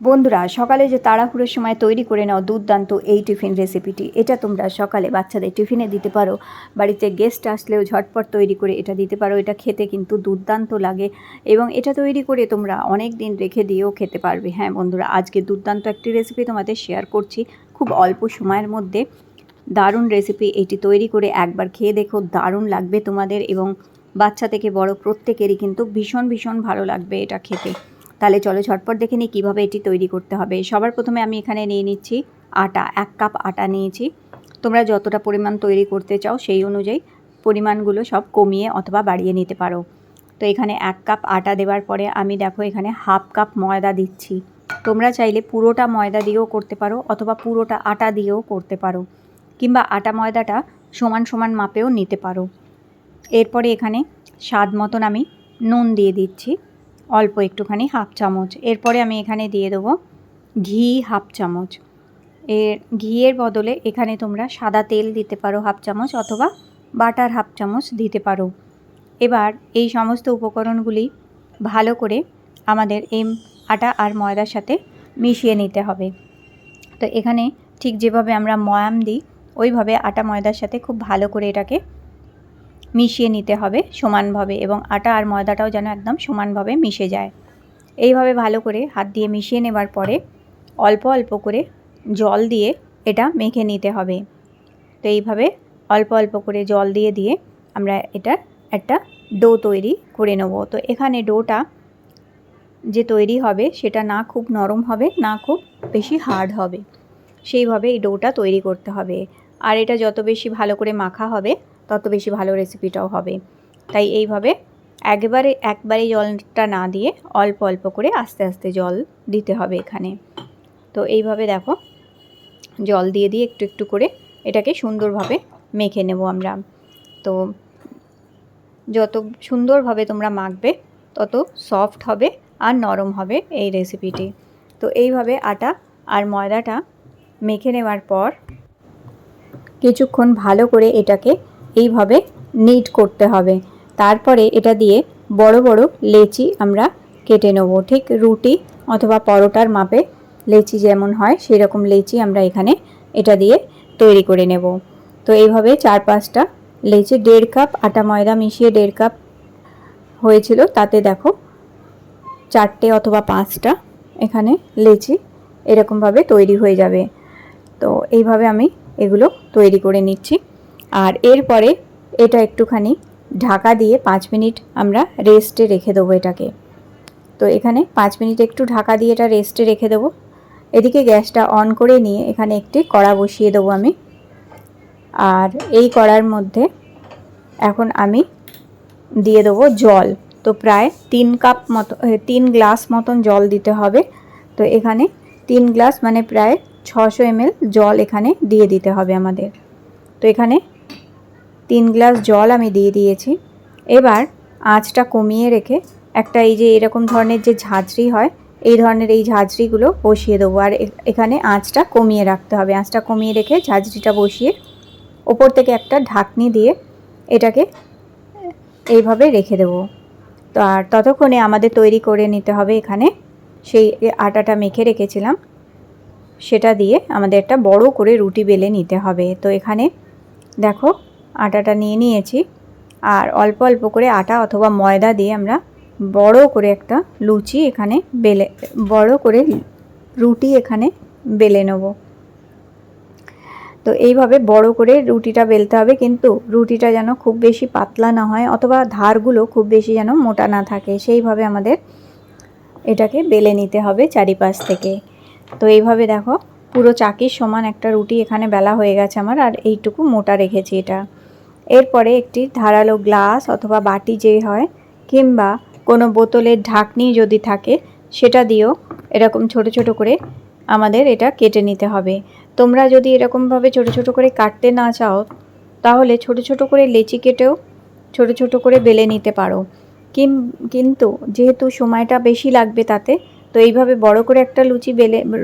বন্ধুরা, সকালে যে তাড়াহুড়োর সময় তৈরি করে নাও দুর্দান্ত এই টিফিন রেসিপিটি। এটা তোমরা সকালে বাচ্চাদের টিফিনে দিতে পারো, বাড়িতে গেস্ট আসলেও ঝটপট তৈরি করে এটা দিতে পারো। এটা খেতে কিন্তু দুর্দান্ত লাগে এবং এটা তৈরি করে তোমরা অনেক দিন রেখে দিয়েও খেতে পারবে। হ্যাঁ বন্ধুরা, আজকে দুর্দান্ত একটি রেসিপি তোমাদের শেয়ার করছি, খুব অল্প সময়ের মধ্যে দারুণ রেসিপি। এটি তৈরি করে একবার খেয়ে দেখো, দারুণ লাগবে তোমাদের এবং বাচ্চা থেকে বড় প্রত্যেকেরই কিন্তু ভীষণ ভীষণ ভালো লাগবে এটা খেতে। তাহলে চলো ঝটপট দেখে নিই কীভাবে এটি তৈরি করতে হবে। সবার প্রথমে আমি এখানে নিয়ে নিচ্ছি আটা। 1 কাপ আটা নিয়েছি। তোমরা যতটা পরিমাণ তৈরি করতে চাও সেই অনুযায়ী পরিমাণগুলো সব কমিয়ে অথবা বাড়িয়ে নিতে পারো। তো এখানে 1 কাপ আটা দেওয়ার পরে আমি দেখো এখানে হাফ কাপ ময়দা দিচ্ছি। তোমরা চাইলে পুরোটা ময়দা দিয়েও করতে পারো অথবা পুরোটা আটা দিয়েও করতে পারো, কিংবা আটা ময়দাটা সমান সমান মাপেও নিতে পারো। এরপরে এখানে স্বাদ মতন আমি নুন দিয়ে দিচ্ছি, অল্প একটুখানি হাফ চামচ। এরপরে আমি এখানে দিয়ে দেবো ঘি হাফ চামচ। ঘিয়ের বদলে এখানে তোমরা সাদা তেল দিতে পারো হাফ চামচ, অথবা বাটার হাফ চামচ দিতে পারো। এবার এই সমস্ত উপকরণগুলি ভালো করে আমাদের এই আটা আর ময়দার সাথে মিশিয়ে নিতে হবে। তো এখানে ঠিক যেভাবে আমরা ময়াম দিই ওইভাবে আটা ময়দার সাথে খুব ভালো করে এটাকে মিশিয়ে নিতে হবে সমানভাবে, এবং আটা আর ময়দাটাও যেন একদম সমানভাবে মিশে যায়। এইভাবে ভালো করে হাত দিয়ে মিশিয়ে নেবার পরে অল্প অল্প করে জল দিয়ে এটা মেখে নিতে হবে। তো এইভাবে অল্প অল্প করে জল দিয়ে দিয়ে আমরা এটার একটা ডো তৈরি করে নেব। তো এখানে ডোটা যে তৈরি হবে সেটা না খুব নরম হবে না খুব বেশি হার্ড হবে, সেইভাবে এই ডোটা তৈরি করতে হবে। আর এটা যত বেশি ভালো করে মাখা হবে তত বেশি ভালো রেসিপিটাও হবে। তাই এইভাবে একবারে জলটা না দিয়ে অল্প অল্প করে আস্তে আস্তে জল দিতে হবে এখানে। তো এইভাবে দেখো জল দিয়ে দিয়ে একটু একটু করে এটাকে সুন্দরভাবে মেখে নেব আমরা। তো যত সুন্দরভাবে তোমরা মাখবে তত সফট হবে আর নরম হবে এই রেসিপিটি। তো এইভাবে আটা আর ময়দাটা মেখে নেওয়ার পর কিছুক্ষণ ভালো করে এটাকে এইভাবে নিট করতে হবে। তারপরে এটা দিয়ে বড় বড় লেচি আমরা কেটে নেব। ঠিক রুটি অথবা পরোটার মাপে লেচি যেমন হয় সেই রকম লেচি আমরা এখানে এটা দিয়ে তৈরি করে নেব। তো এইভাবে 4-5টা লেচি, 1.5 কাপ আটা ময়দা মিশিয়ে 1.5 কাপ হয়েছিল, তাতে দেখো 4টে অথবা 5টা এখানে লেচি এরকমভাবে তৈরি হয়ে যাবে। তো এইভাবে আমি এগুলো তৈরি করে নিচ্ছি। আর এরপরে এটা একটুখানি ঢাকা দিয়ে 5 মিনিট আমরা রেস্টে রেখে দেবো এটাকে। তো এখানে 5 মিনিট একটু ঢাকা দিয়ে এটা রেস্টে রেখে দেবো। এদিকে গ্যাসটা অন করে নিয়ে এখানে একটি কড়া বসিয়ে দেবো আমি। আর এই কড়ার মধ্যে এখন আমি দিয়ে দেবো জল। তো প্রায় 3 গ্লাস মতন জল দিতে হবে। তো এখানে 3 গ্লাস মানে প্রায় 600 ml জল এখানে দিয়ে দিতে হবে আমাদের। তো এখানে 3 গ্লাস জল আমি দিয়ে দিয়েছি। এবার আঁচটা কমিয়ে রেখে একটা এই যে এরকম ধরনের যে ঝাঁঝরি হয় এই ধরনের এই ঝাঁঝরিগুলো বসিয়ে দেবো। আর এখানে আঁচটা কমিয়ে রাখতে হবে। আঁচটা কমিয়ে রেখে ঝাঁঝরিটা বসিয়ে ওপর থেকে একটা ঢাকনি দিয়ে এটাকে এইভাবে রেখে দেবো। তো আর ততক্ষণে আমাদের তৈরি করে নিতে হবে এখানে সেই আটাটা মেখে রেখেছিলাম সেটা দিয়ে আমাদের একটা বড় করে রুটি বেলে নিতে হবে। তো এখানে দেখো আটাটা নিয়ে নিয়েছি, আর অল্প অল্প করে আটা অথবা ময়দা দিয়ে আমরা বড় করে একটা লুচি এখানে বড় করে রুটি এখানে বেলে নেব। তো এইভাবে বড় করে রুটিটা বেলতে হবে, কিন্তু রুটিটা যেন খুব বেশি পাতলা না হয় অথবা ধারগুলো খুব বেশি যেন মোটা না থাকে, সেইভাবে আমাদের এটাকে বেলে নিতে হবে চারিপাশ থেকে। তো এইভাবে দেখো পুরো চাকির সমান একটা রুটি এখানে বেলা হয়ে গেছে আমার, আর এইটুকু মোটা রেখেছি এটা। এরপরে একটি ধারালো গ্লাস অথবা বাটি যে হয়, কিংবা কোনো বোতলের ঢাকনি যদি থাকে সেটা দিয়েও এরকম ছোট ছোট করে আমাদের এটা কেটে নিতে হবে। তোমরা যদি এরকমভাবে ছোট ছোট করে কাটতে না চাও তাহলে ছোট ছোট করে লেচি কেটেও ছোট ছোট করে বেলে নিতে পারো, কিন্তু যেহেতু সময়টা বেশি লাগবে তাতে, তো এইভাবে বড় করে একটা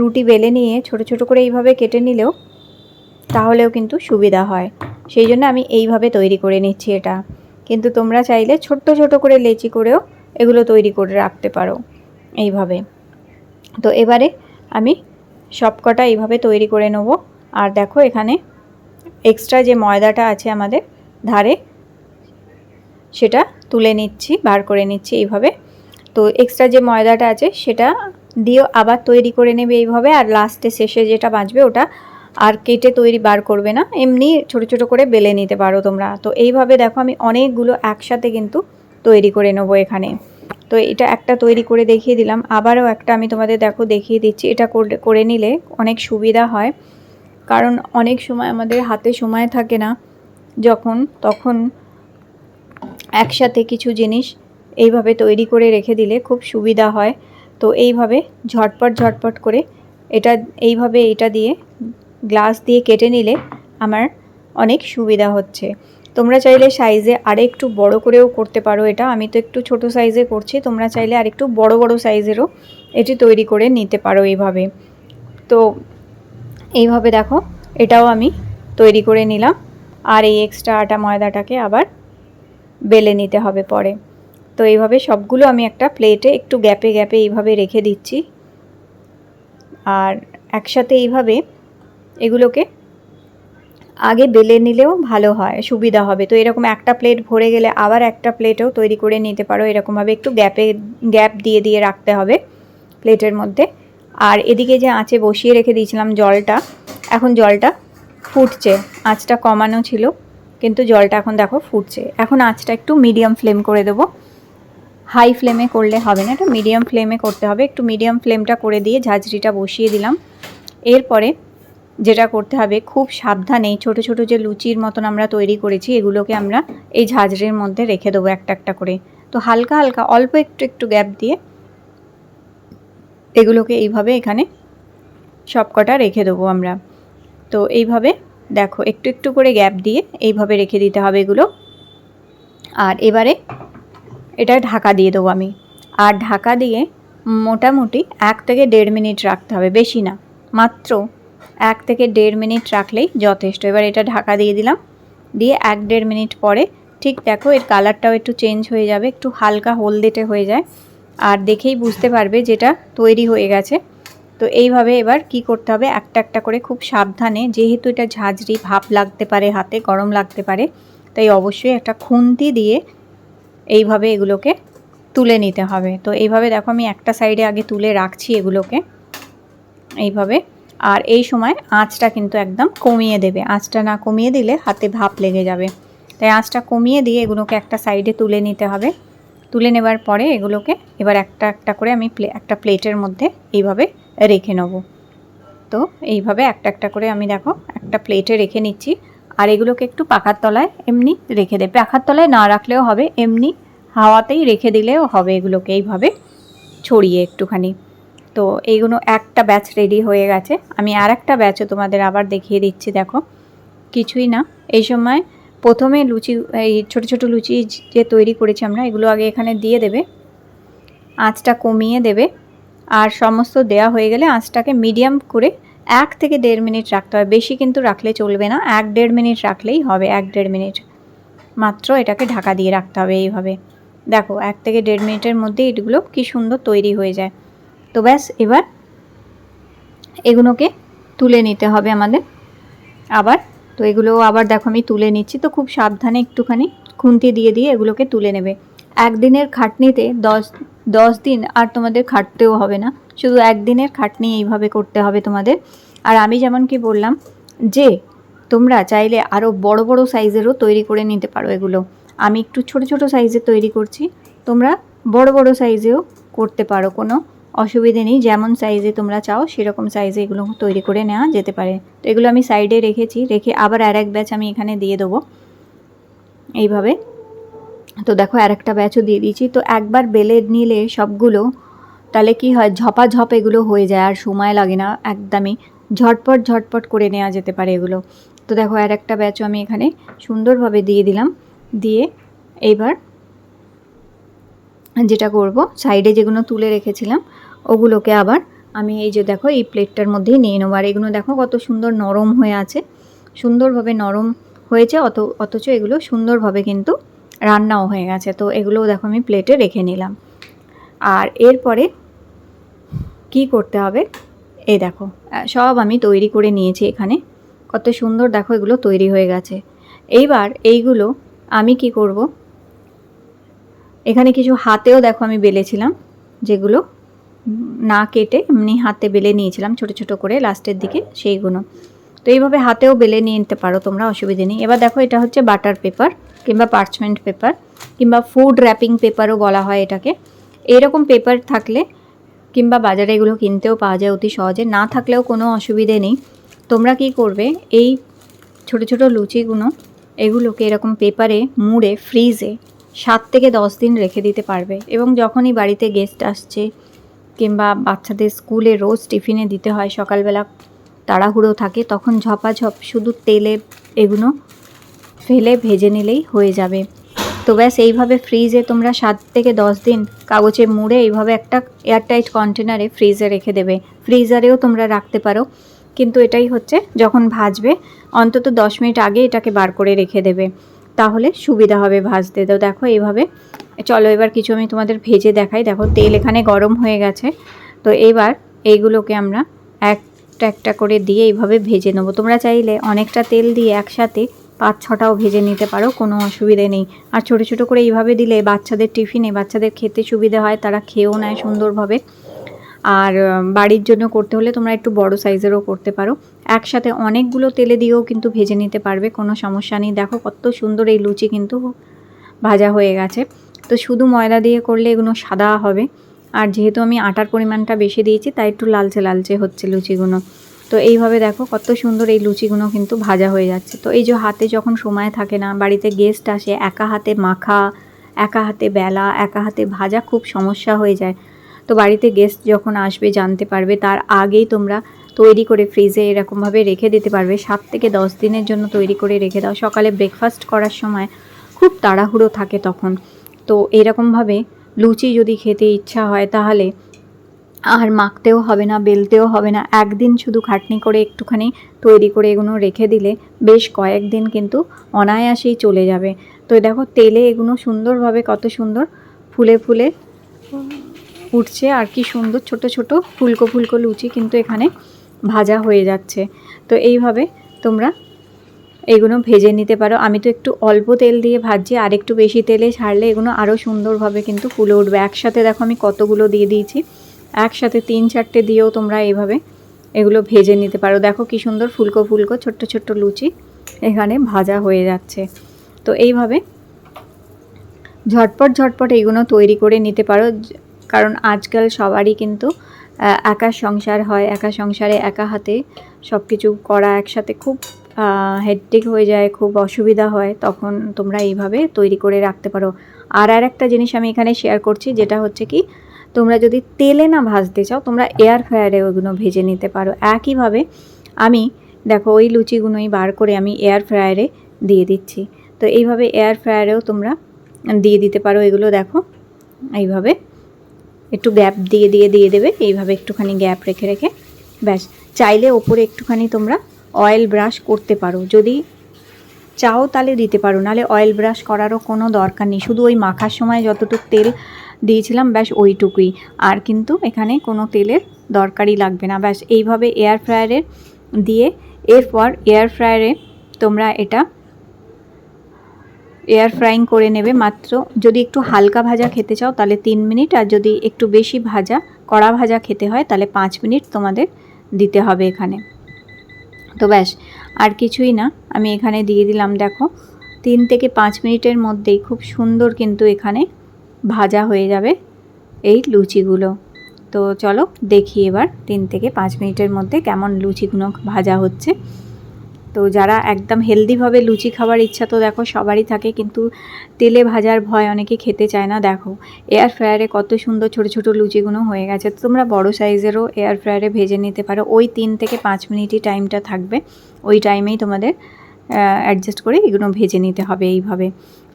রুটি বেলে নিয়ে ছোট ছোট করে এইভাবে কেটে নিলেও তাহলেও কিন্তু সুবিধা হয়। সেই জন্য আমি এইভাবে তৈরি করে নিচ্ছি এটা। কিন্তু তোমরা চাইলে ছোট্ট ছোট করে লেচি করেও এগুলো তৈরি করে রাখতে পারো এইভাবে। তো এবারে আমি সবকটা এইভাবে তৈরি করে নেব। আর দেখো এখানে এক্সট্রা যে ময়দাটা আছে আমাদের ধারে সেটা তুলে নিচ্ছি, বার করে নিচ্ছি এইভাবে। তো এক্সট্রা যে ময়দাটা আছে সেটা দিয়েও আবার তৈরি করে নেবে এইভাবে। আর লাস্টে শেষে যেটা বাঁচবে ওটা আর কেটে বার করবে না, এমনি ছোট ছোট করে বেলে নিতে পারো তোমরা। তো এইভাবে দেখো আমি অনেকগুলো একসাথে কিন্তু তৈরি করে নেবো এখানে। তো এটা একটা তৈরি করে দেখিয়ে দিলাম, আবারও একটা আমি তোমাদের দেখো দেখিয়ে দিচ্ছি। এটা করে নিলে অনেক সুবিধা হয়, কারণ অনেক সময় আমাদের হাতে সময় থাকে না তখন একসাথে কিছু জিনিস এইভাবে তৈরি করে রেখে দিলে খুব সুবিধা হয়। তো এইভাবে ঝটপট করে এটা দিয়ে গ্লাস দিয়ে কেটে নিলে আমার অনেক সুবিধা হচ্ছে। তোমরা চাইলে সাইজে আরেকটু বড় করেও করতে পারো এটা। আমি তো একটু ছোট সাইজে করছি, তোমরা চাইলে আরেকটু বড় সাইজেরও এটি তৈরি করে নিতে পারো এইভাবে। তো এইভাবে দেখো এটাও আমি তৈরি করে নিলাম। আর এই এক্সট্রা আটা ময়দাটাকে আবার বেলে নিতে হবে পরে। তো এইভাবে সবগুলো আমি একটা প্লেটে একটু গ্যাপে এইভাবে রেখে দিচ্ছি। আর একসাথে এইভাবে এগুলোকে আগে বেলে নিলেও ভালো হয়, সুবিধা হবে। তো এরকম একটা প্লেট ভরে গেলে আবার একটা প্লেটও তৈরি করে নিতে পারো। এরকমভাবে একটু গ্যাপ দিয়ে রাখতে হবে প্লেটের মধ্যে। আর এদিকে যে আঁচে বসিয়ে রেখে দিয়েছিলাম জলটা, এখন জলটা ফুটছে। আঁচটা কমানো ছিল কিন্তু জলটা এখন দেখো ফুটছে। এখন আঁচটা একটু মিডিয়াম ফ্লেম করে দেবো, হাই ফ্লেমে করলে হবে না, এটা মিডিয়াম ফ্লেমে করতে হবে। একটু মিডিয়াম ফ্লেমটা করে দিয়ে ঝাঁঝরিটা বসিয়ে দিলাম। এরপরে যেটা করতে হবে, খুব সাবধানে ছোট ছোট যে লুচির মতন আমরা তৈরি করেছি এগুলোকে আমরা এই ঝাঁঝরির মধ্যে রেখে দেবো একটা করে। তো হালকা অল্প একটু গ্যাপ দিয়ে এগুলোকে এইভাবে এখানে সবকটা রেখে দেবো আমরা। তো এইভাবে দেখো একটু করে গ্যাপ দিয়ে এইভাবে রেখে দিতে হবে এগুলো। আর এবারে এটা ঢাকা দিয়ে দেবো আমি। আর ঢাকা দিয়ে মোটামুটি 1 থেকে 1.5 মিনিট রাখতে হবে, বেশি না, মাত্র 1 থেকে 1.5 মিনিট রাখলেই যথেষ্ট। এবার এটা ঢাকা দিয়ে দিলাম, দিয়ে 1-1.5 মিনিট পরে ঠিক দেখো এর কালারটাও একটু চেঞ্জ হয়ে যাবে, একটু হালকা হলদেটে হয়ে যায়। আর দেখেই বুঝতে পারবে যেটা তৈরি হয়ে গেছে। তো এইভাবে এবার কি করতে হবে, একটা করে খুব সাবধানে, যেহেতু এটা ঝাঁঝরি ভাপ লাগতে পারে, হাতে গরম লাগতে পারে, তাই অবশ্যই একটা খুন্তি দিয়ে এইভাবে এগুলোকে তুলে নিতে হবে। তো এইভাবে দেখো আমি একটা সাইডে আগে তুলে রাখছি এগুলোকে এইভাবে। আর এই সময় আঁচটা কিন্তু একদম কমিয়ে দেবে, আঁচটা না কমিয়ে দিলে হাতে ভাপ লেগে যাবে। তাই আঁচটা কমিয়ে দিয়ে এগুলোকে একটা সাইডে তুলে নিতে হবে। তুলে নেবার পরে এগুলোকে এবার একটা করে আমি একটা প্লেটের মধ্যে এইভাবে রেখে নেব। তো এইভাবে একটা করে আমি দেখো একটা প্লেটে রেখে নিচ্ছি। আর এগুলোকে একটু পাখার তলায় এমনি রেখে দেবে, পাখার তলায় না রাখলেও হবে, এমনি হাওয়াতেই রেখে দিলেও হবে এগুলোকে এইভাবে ছড়িয়ে একটুখানি। তো এইগুলো একটা ব্যাচ রেডি হয়ে গেছে। আমি আর একটা ব্যাচও তোমাদের আবার দেখিয়ে দিচ্ছি। দেখো কিছুই না, এই সময় প্রথমে লুচি, এই ছোট ছোট লুচি যে তৈরি করেছি আমরা, এগুলো আগে এখানে দিয়ে দেবে, আঁচটা কমিয়ে দেবে। আর সমস্ত দেয়া হয়ে গেলে আঁচটাকে মিডিয়াম করে 1 থেকে 1.5 মিনিট রাখতে হবে, বেশি কিন্তু রাখলে চলবে না, 1-1.5 মিনিট রাখলেই হবে। 1-1.5 মিনিট মাত্র এটাকে ঢাকা দিয়ে রাখতে হবে এইভাবে। দেখো 1 থেকে 1.5 মিনিটের মধ্যে এগুলো কি সুন্দর তৈরি হয়ে যায়। তো ব্যাস এবার এগুলোকে তুলে নিতে হবে আমাদের আবার। তো এগুলো আবার দেখো আমি তুলে নিচ্ছি। তো খুব সাবধানে একটুখানি খুন্তি দিয়ে এগুলোকে তুলে নেবে। একদিনের খাটনিতে 10 দিন আর তোমাদের খাটতেও হবে না, শুধু একদিনের খাটনি এইভাবে করতে হবে তোমাদের। আর আমি যেমন কি বললাম যে তোমরা চাইলে আরও বড় সাইজেরও তৈরি করে নিতে পারো এগুলো। আমি একটু ছোট সাইজের তৈরি করছি, তোমরা বড় সাইজেও করতে পারো, কোনো অসুবিধে নেই। যেমন সাইজে তোমরা চাও সেরকম সাইজে এগুলো তৈরি করে নেওয়া যেতে পারে। তো এগুলো আমি সাইডে রেখেছি, রেখে আবার আর এক ব্যাচ আমি এখানে দিয়ে দেবো এইভাবে। তো দেখো আর একটা ব্যাচও দিয়ে দিয়েছি। তো একবার বেলে নিলে সবগুলো, তাহলে কি হয়, ঝপাঝপ এগুলো হয়ে যায়, আর সময় লাগে না, একদমই ঝটপট করে নেওয়া যেতে পারে এগুলো। তো দেখো আর একটা ব্যাচও আমি এখানে সুন্দরভাবে দিয়ে দিলাম। দিয়ে এইবার যেটা করব, সাইডে যেগুলো তুলে রেখেছিলাম ওগুলোকে আবার আমি এই যে দেখো এই প্লেটটার মধ্যেই নিয়ে নেবো। আর এগুলো দেখো কত সুন্দর নরম হয়ে আছে, সুন্দরভাবে নরম হয়েছে, অথচ এগুলো সুন্দরভাবে কিন্তু রান্নাও হয়ে গেছে। তো এগুলোও দেখো আমি প্লেটে রেখে নিলাম। আর এরপরে কি করতে হবে, এই দেখো সব আমি তৈরি করে নিয়েছি এখানে। কত সুন্দর দেখো এগুলো তৈরি হয়ে গেছে। এইবার এইগুলো আমি কি করব, এখানে কিছু হাতেও দেখো আমি বেলেছিলাম, যেগুলো না কেটে এমনি হাতে বেলে নিয়েছিলাম ছোট ছোট করে লাস্টের দিকে সেইগুলো। তো এইভাবে হাতেও বেলে নিয়ে নিতে পারো তোমরা, অসুবিধে নেই। এবার দেখো এটা হচ্ছে বাটার পেপার কিংবা পার্চমেন্ট পেপার কিংবা ফুড র্যাপিং পেপারও বলা হয় এটাকে। এরকম পেপার থাকলে কিংবা বাজারে এগুলো কিনতেও পাওয়া যায় অতি সহজে, না থাকলেও কোনো অসুবিধে নেই। তোমরা কি করবে, এই ছোট ছোট লুচিগুলো এগুলোকে এরকম পেপারে মুড়ে ফ্রিজে 7 থেকে 10 দিন রেখে দিতে পারবে। এবং যখনই বাড়িতে গেস্ট আসছে কিংবা বাচ্চাদের স্কুলে রোজ টিফিনে দিতে হয়, সকালবেলা তাড়াহুড়ো থাকে, তখন ঝপাঝপ শুধু তেলে এগুলো ফেলে ভেজে নিলেই হয়ে যাবে। তো ব্যাস এইভাবে ফ্রিজে তোমরা 7 থেকে 10 দিন কাগজে মুড়ে এইভাবে একটা এয়ারটাইট কন্টেনারে ফ্রিজে রেখে দেবে। ফ্রিজারেও তোমরা রাখতে পারো, কিন্তু এটাই হচ্ছে যখন ভাজবে অন্তত 10 মিনিট আগে এটাকে বার করে রেখে দেবে, তাহলে সুবিধা হবে ভাজতে। তো দেখো এইভাবে, চলো এবার কিছু আমি তোমাদের ভেজে দেখাই। দেখো তেল এখানে গরম হয়ে গেছে। তো এবার এইগুলোকে আমরা একটা একটা করে দিয়ে এইভাবে ভেজে নেবো। তোমরা চাইলে অনেকটা তেল দিয়ে একসাথে 5-6টাও ভেজে নিতে পারো, কোনো অসুবিধে নেই। আর ছোট ছোট করে এইভাবে দিলে বাচ্চাদের টিফিনে বাচ্চাদের খেতে সুবিধে হয়, তারা খেয়েও নেয় সুন্দরভাবে। আর বাড়ির জন্য করতে হলে তোমরা একটু বড় সাইজেরও করতে পারো। একসাথে অনেকগুলো তেলে দিয়েও কিন্তু ভেজে নিতে পারবে, কোনো সমস্যা নেই। দেখো কত সুন্দর এই লুচি কিন্তু ভাজা হয়ে গেছে। তো শুধু ময়দা দিয়ে করলে এগুলো সাদা হবে, আর যেহেতু আমি আটার পরিমাণটা বেশি দিয়েছি তাই একটু লালচে লালচে হচ্ছে লুচিগুলো। তো এইভাবে দেখো কত সুন্দর এই লুচিগুলো কিন্তু ভাজা হয়ে যাচ্ছে। তো এই যে হাতে যখন সময় থাকে না, বাড়িতে গেস্ট আসে, একা হাতে মাখা, একা হাতে বেলা, একা হাতে ভাজা খুব সমস্যা হয়ে যায়। তো বাড়িতে গেস্ট যখন আসবে জানতে পারবে, তার আগেই তোমরা তৈরি করে ফ্রিজে এরকমভাবে রেখে দিতে পারবে। 7 থেকে 10 দিনের জন্য তৈরি করে রেখে দাও। সকালে ব্রেকফাস্ট করার সময় খুব তাড়াহুড়ো থাকে তখন, তো এরকমভাবে লুচি যদি খেতে ইচ্ছা হয় তাহলে আর মাখতেও হবে না, বেলতেও হবে না। একদিন শুধু খাটনি করে একটুখানি তৈরি করে এগুলো রেখে দিলে বেশ কয়েকদিন কিন্তু অনায়াসেই চলে যাবে। তো দেখো তেলে এগুলো সুন্দরভাবে কত সুন্দর ফুলে ফুলে উঠছে, আর কি সুন্দর ছোট ছোট ফুলকো ফুলকো লুচি কিন্তু এখানে ভাজা হয়ে যাচ্ছে। তো এইভাবে তোমরা এগুলো ভেজে নিতে পারো। আমি তো একটু অল্প তেল দিয়ে ভাজছি, আর একটু বেশি তেলে ছাড়লে এগুলো আরও সুন্দরভাবে কিন্তু ফুলে উঠবে। একসাথে দেখো আমি কতগুলো দিয়ে দিয়েছি, একসাথে 3-4টে দিয়েও তোমরা এইভাবে এগুলো ভেজে নিতে পারো। দেখো কি সুন্দর ফুলকো ফুলকো ছোট্ট ছোট্ট লুচি এখানে ভাজা হয়ে যাচ্ছে। তো এইভাবে ঝটপট ঝটপট এইগুলো তৈরি করে নিতে পারো, কারণ আজকাল সবারই কিন্তু একা সংসার হয়, একা সংসারে একা হাতে সব কিছু করা একসাথে খুব হেডেক হয়ে যায়, খুব অসুবিধা হয়, তখন তোমরা এইভাবে তৈরি করে রাখতে পারো। আর একটা জিনিস আমি এখানে শেয়ার করছি, যেটা হচ্ছে কি, তোমরা যদি তেলে না ভাজতে চাও তোমরা এয়ার ফ্রায়ারে ওইগুলো ভেজে নিতে পারো। একইভাবে আমি দেখো ওই লুচিগুলোই বার করে আমি এয়ার ফ্রায়ারে দিয়ে দিচ্ছি। তো এইভাবে এয়ার ফ্রায়ারেও তোমরা দিয়ে দিতে পারো। এগুলো দেখো এইভাবে একটু গ্যাপ দিয়ে দেবে, এইভাবে একটুখানি গ্যাপ রেখে রেখে, ব্যাস। চাইলে ওপরে একটুখানি তোমরা অয়েল ব্রাশ করতে পারো, যদি চাও তাহলে দিতে পারো, নাহলে অয়েল ব্রাশ করারও কোনো দরকার নেই। শুধু ওই মাখার সময় যতটুকু তেল দিয়েছিলাম ব্যাস ওইটুকুই, আর কিন্তু এখানে কোনো তেলের দরকারই লাগবে না। ব্যাস এইভাবে এয়ার ফ্রায়ারে দিয়ে, এরপর এয়ার ফ্রায়ারে তোমরা এটা এয়ার ফ্রাইং করে নেবে মাত্র। যদি একটু হালকা ভাজা খেতে চাও তাহলে 3 মিনিট, আর যদি একটু বেশি ভাজা কড়া ভাজা খেতে হয় তাহলে 5 মিনিট তোমাদের দিতে হবে এখানে। তো ব্যাস আর কিছুই না, আমি এখানে দিয়ে দিলাম। দেখো 3 থেকে 5 মিনিটের মধ্যেই খুব সুন্দর কিন্তু এখানে ভাজা হয়ে যাবে এই লুচিগুলো। তো চলো দেখি এবার 3 থেকে 5 মিনিটের মধ্যে কেমন লুচিগুলো ভাজা হচ্ছে। তো যারা একদম হেলদিভাবে লুচি খাবার ইচ্ছা তো দেখো সবারই থাকে, কিন্তু তেলে ভাজার ভয় অনেকে খেতে চায় না। দেখো এয়ার ফ্রায়ারে কত সুন্দর ছোট ছোট লুচিগুলো হয়ে গেছে। তো তোমরা বড় সাইজেরও এয়ার ফ্রায়ারে ভেজে নিতে পারো। ওই 3 থেকে 5 মিনিটই টাইমটা থাকবে, ওই টাইমেই তোমাদের অ্যাডজাস্ট করে এগুলো ভেজে নিতে হবে এইভাবে।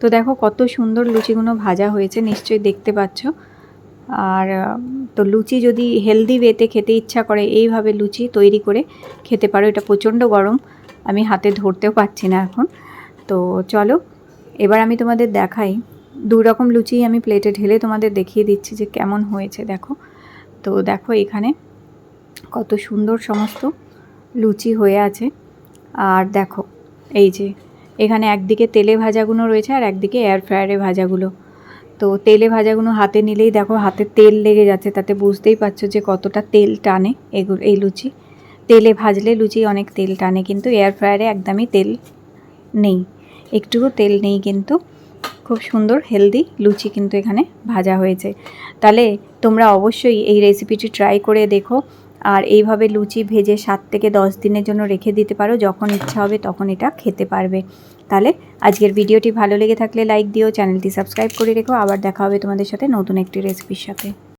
তো দেখো কত সুন্দর লুচিগুলো ভাজা হয়েছে, নিশ্চয়ই দেখতে পাচ্ছ। আর তো লুচি যদি হেলদি ওয়েতে খেতে ইচ্ছা করে এইভাবে লুচি তৈরি করে খেতে পারো। এটা প্রচণ্ড গরম, আমি হাতে ধরতেও পারছি না এখন। তো চলো এবার আমি তোমাদের দেখাই, 2 রকম লুচি আমি প্লেটে ঢেলে তোমাদের দেখিয়ে দিচ্ছি যে কেমন হয়েছে। দেখো তো দেখো এখানে কত সুন্দর সমস্ত লুচি হয়ে আছে। আর দেখো এই যে এখানে একদিকে তেলে ভাজাগুলো রয়েছে আর একদিকে এয়ার ফ্রায়ারে ভাজাগুলো। তো তেলে ভাজাগুলো হাতে নিলেই দেখো হাতে তেল লেগে যাচ্ছে, তাতে বুঝতেই পারছো যে কতটা তেল টানে এই লুচি। তেলে ভাজলে লুচি অনেক তেল টানে, কিন্তু এয়ার ফ্রায়ারে একদমই তেল নেই, একটুও তেল নেই, কিন্তু খুব সুন্দর হেলদি লুচি কিন্তু এখানে ভাজা হয়েছে। তাহলে তোমরা অবশ্যই এই রেসিপিটি ট্রাই করে দেখো। আর এইভাবে লুচি ভেজে 7 থেকে 10 দিনের জন্য রেখে দিতে পারো, যখন ইচ্ছা হবে তখন এটা খেতে পারবে। তাহলে আজকের ভিডিওটি ভালো লেগে থাকলে লাইক দিও, চ্যানেলটি সাবস্ক্রাইব করে রেখো। আবার দেখা হবে তোমাদের সাথে নতুন একটি রেসিপির সাথে।